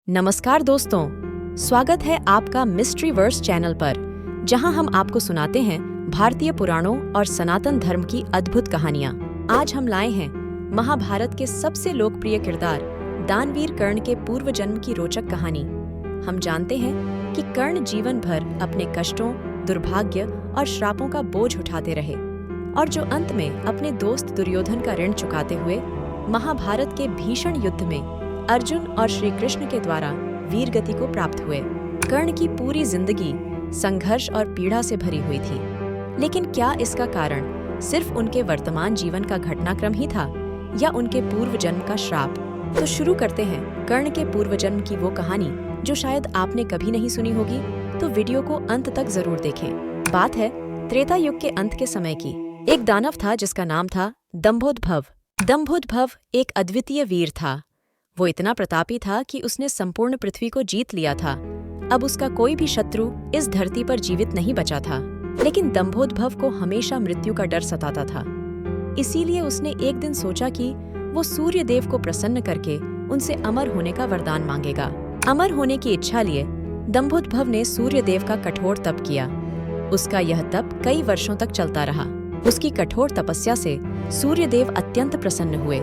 नमस्कार दोस्तों, स्वागत है आपका मिस्ट्री वर्स चैनल पर, जहां हम आपको सुनाते हैं भारतीय पुराणों और सनातन धर्म की अद्भुत कहानियां। आज हम लाए हैं महाभारत के सबसे लोकप्रिय किरदार दानवीर कर्ण के पूर्व जन्म की रोचक कहानी। हम जानते हैं कि कर्ण जीवन भर अपने कष्टों, दुर्भाग्य और श्रापों का बोझ उठाते रहे और जो अंत में अपने दोस्त दुर्योधन का ऋण चुकाते हुए महाभारत के भीषण युद्ध में अर्जुन और श्री कृष्ण के द्वारा वीर गति को प्राप्त हुए। कर्ण की पूरी जिंदगी संघर्ष और पीड़ा से भरी हुई थी, लेकिन क्या इसका कारण सिर्फ उनके वर्तमान जीवन का घटनाक्रम ही था या उनके पूर्व जन्म का श्राप? तो शुरू करते हैं कर्ण के पूर्व जन्म की वो कहानी जो शायद आपने कभी नहीं सुनी होगी, तो वीडियो को अंत तक जरूर देखें। बात है त्रेता युग के अंत के समय की। एक दानव था जिसका नाम था दंभोदभव। दंभोदभव एक अद्वितीय वीर था। वो इतना प्रतापी था कि उसने संपूर्ण पृथ्वी को जीत लिया था। अब उसका कोई भी शत्रु इस धरती पर जीवित नहीं बचा था, लेकिन दंभोदभव को हमेशा मृत्यु का डर सताता था। इसीलिए उसने एक दिन सोचा कि वो सूर्य देव को प्रसन्न करके उनसे अमर होने का वरदान मांगेगा। अमर होने की इच्छा लिए दंभोदभव ने सूर्य देव का कठोर तप किया। उसका यह तप कई वर्षों तक चलता रहा। उसकी कठोर तपस्या से सूर्य देव अत्यंत प्रसन्न हुए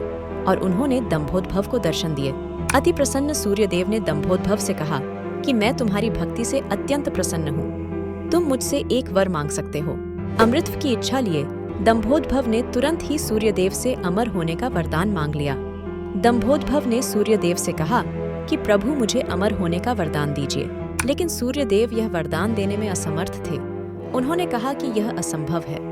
और उन्होंने दंभोदभव को दर्शन दिए। अति प्रसन्न सूर्य देव ने दंभोदभव से कहा कि मैं तुम्हारी भक्ति से अत्यंत प्रसन्न हूँ। तुम मुझसे एक वर मांग सकते हो। अमृत की इच्छा लिए दंभोदभव ने तुरंत ही सूर्य देव से अमर होने का वरदान मांग लिया। दंभोदभव ने सूर्य देव से कहा कि प्रभु मुझे अमर होने का वरदान दीजिए, लेकिन सूर्य देव यह वरदान देने में असमर्थ थे। उन्होंने कहा कि यह असंभव है।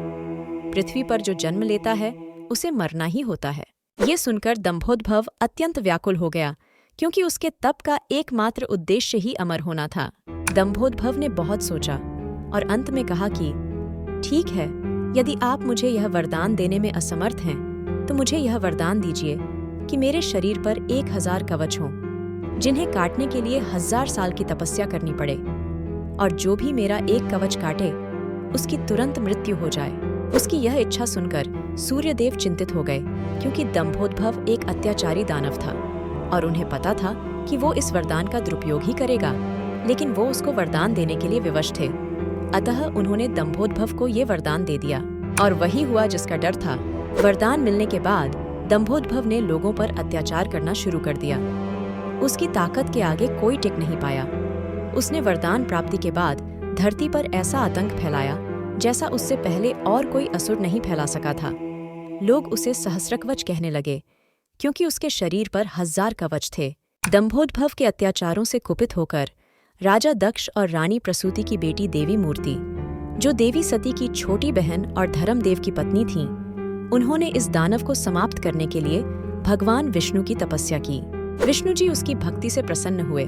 पृथ्वी पर जो जन्म लेता है उसे मरना ही होता है। ये सुनकर दंभोदभव अत्यंत व्याकुल हो गया, क्योंकि उसके तप का एकमात्र उद्देश्य ही अमर होना था। दंभोदभव ने बहुत सोचा और अंत में कहा कि ठीक है, यदि आप मुझे यह वरदान देने में असमर्थ हैं, तो मुझे यह वरदान दीजिए कि मेरे शरीर पर 1000 कवच हों, जिन्हें काटने के लिए 1000 साल की तपस्या करनी पड़े, और जो भी मेरा एक कवच काटे उसकी तुरंत मृत्यु हो जाए। उसकी यह इच्छा सुनकर सूर्यदेव चिंतित हो गए, क्योंकि दंभोदभव एक अत्याचारी दानव था और उन्हें पता था कि वो इस वरदान का दुरुपयोग ही करेगा, लेकिन वो उसको वरदान देने के लिए विवश थे। अतः उन्होंने दंभोदभव को ये वरदान दे दिया, और वही हुआ जिसका डर था। वरदान मिलने के बाद दंभोदभव ने लोगों पर अत्याचार करना शुरू कर दिया। उसकी ताकत के आगे कोई टिक नहीं पाया। उसने वरदान प्राप्ति के बाद धरती पर ऐसा आतंक फैलाया जैसा उससे पहले और कोई असुर नहीं फैला सका था। लोग उसे सहस्रकवच कहने लगे, क्योंकि उसके शरीर पर 1000 कवच थे। दंभोदभव के अत्याचारों से कुपित होकर राजा दक्ष और रानी प्रसूति की बेटी देवी मूर्ति, जो देवी सती की छोटी बहन और धर्मदेव की पत्नी थीं, उन्होंने इस दानव को समाप्त करने के लिए भगवान विष्णु की तपस्या की। विष्णु जी उसकी भक्ति से प्रसन्न हुए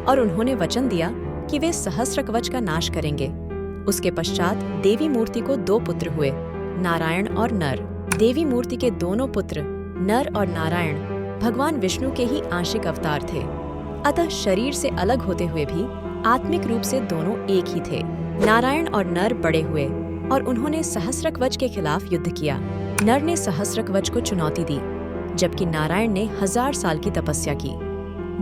और उन्होंने वचन दिया कि वे सहस्रकवच का नाश करेंगे। उसके पश्चात देवी मूर्ति को 2 पुत्र हुए, नारायण और नर। देवी मूर्ति के दोनों पुत्र नर और नारायण भगवान विष्णु के ही आंशिक अवतार थे। अतः शरीर से अलग होते हुए भी आत्मिक रूप से दोनों एक ही थे। नारायण और नर बड़े हुए और उन्होंने सहस्रकवच के खिलाफ युद्ध किया। नर ने सहस्रकवच को चुनौती दी, जबकि नारायण ने 1000 साल की तपस्या की।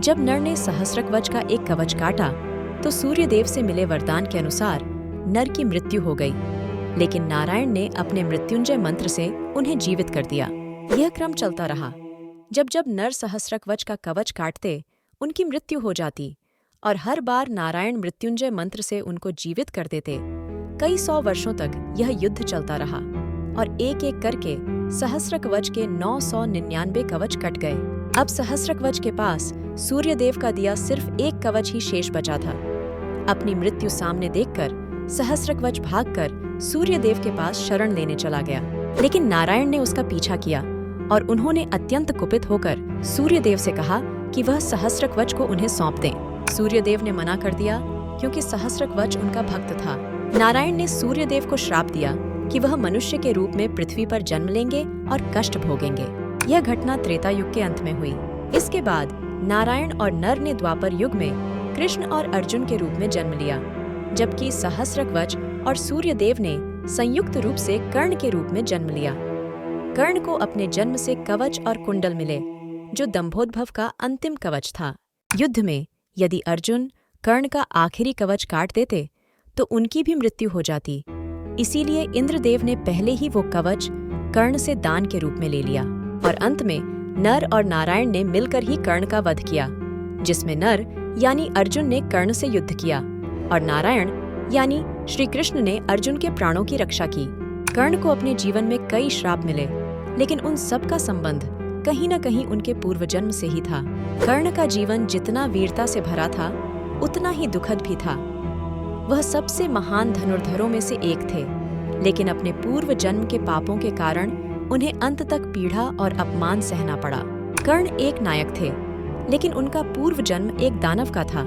जब नर ने सहस्रकवच का एक कवच काटा तो सूर्य देव से मिले वरदान के अनुसार नर की मृत्यु हो गई, लेकिन नारायण ने अपने मृत्युंजय मंत्र से उन्हें जीवित कर दिया। यह क्रम चलता रहा। जब जब नर सहस्रकवच का कवच काटते उनकी मृत्यु हो जाती, और हर बार नारायण मृत्युंजय मंत्र से उनको जीवित कर देते। कई 100 वर्षों तक यह युद्ध चलता रहा और एक एक करके सहस्रकवच के 999 कवच कट गए। अब सहस्रकवच के पास सूर्यदेव का दिया सिर्फ एक कवच ही शेष बचा था। अपनी मृत्यु सामने देखकर सहस्रकवच भागकर सूर्यदेव के पास शरण लेने चला गया, लेकिन नारायण ने उसका पीछा किया और उन्होंने अत्यंत कुपित होकर सूर्यदेव से कहा कि वह सहस्रकवच को उन्हें सौंप दें। सूर्यदेव ने मना कर दिया, क्योंकि सहस्रकवच उनका भक्त था। नारायण ने सूर्यदेव को श्राप दिया कि वह मनुष्य के रूप में पृथ्वी पर जन्म लेंगे और कष्ट भोगेंगे। यह घटना त्रेता युग के अंत में हुई। इसके बाद नारायण और नर ने द्वापर युग में कृष्ण और अर्जुन के रूप में जन्म लिया, जबकि सहस्रकवच और सूर्यदेव ने संयुक्त रूप से कर्ण के रूप में जन्म लिया। कर्ण को अपने जन्म से कवच और कुंडल मिले, जो दंभोदभव का अंतिम कवच था। युद्ध में यदि अर्जुन कर्ण का आखिरी कवच काट देते तो उनकी भी मृत्यु हो जाती। इसीलिए इंद्रदेव ने पहले ही वो कवच कर्ण से दान के रूप में ले लिया और अंत में नर और नारायण ने मिलकर ही कर्ण का वध किया, जिसमें नर यानी अर्जुन ने कर्ण से युद्ध किया और नारायण यानी श्री कृष्ण ने अर्जुन के प्राणों की रक्षा की। कर्ण को अपने जीवन में कई श्राप मिले, लेकिन उन सब का संबंध कहीं न कहीं उनके पूर्व जन्म से ही था। कर्ण का जीवन जितना वीरता से भरा था उतना ही दुखद भी था। वह सबसे महान धनुर्धरों में से एक थे, लेकिन अपने पूर्व जन्म के पापों के कारण उन्हें अंत तक पीड़ा और अपमान सहना पड़ा। कर्ण एक नायक थे, लेकिन उनका पूर्व जन्म एक दानव का था,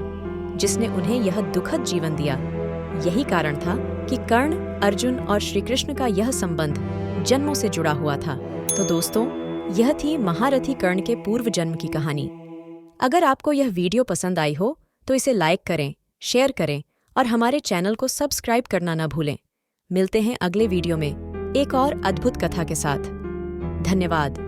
जिसने उन्हें यह दुखद जीवन दिया। यही कारण था कि कर्ण, अर्जुन और श्री कृष्ण का यह संबंध जन्मों से जुड़ा हुआ था। तो दोस्तों, यह थी महारथी कर्ण के पूर्व जन्म की कहानी। अगर आपको यह वीडियो पसंद आई हो तो इसे लाइक करें, शेयर करें और हमारे चैनल को सब्सक्राइब करना न भूलें। मिलते हैं अगले वीडियो में एक और अद्भुत कथा के साथ। धन्यवाद।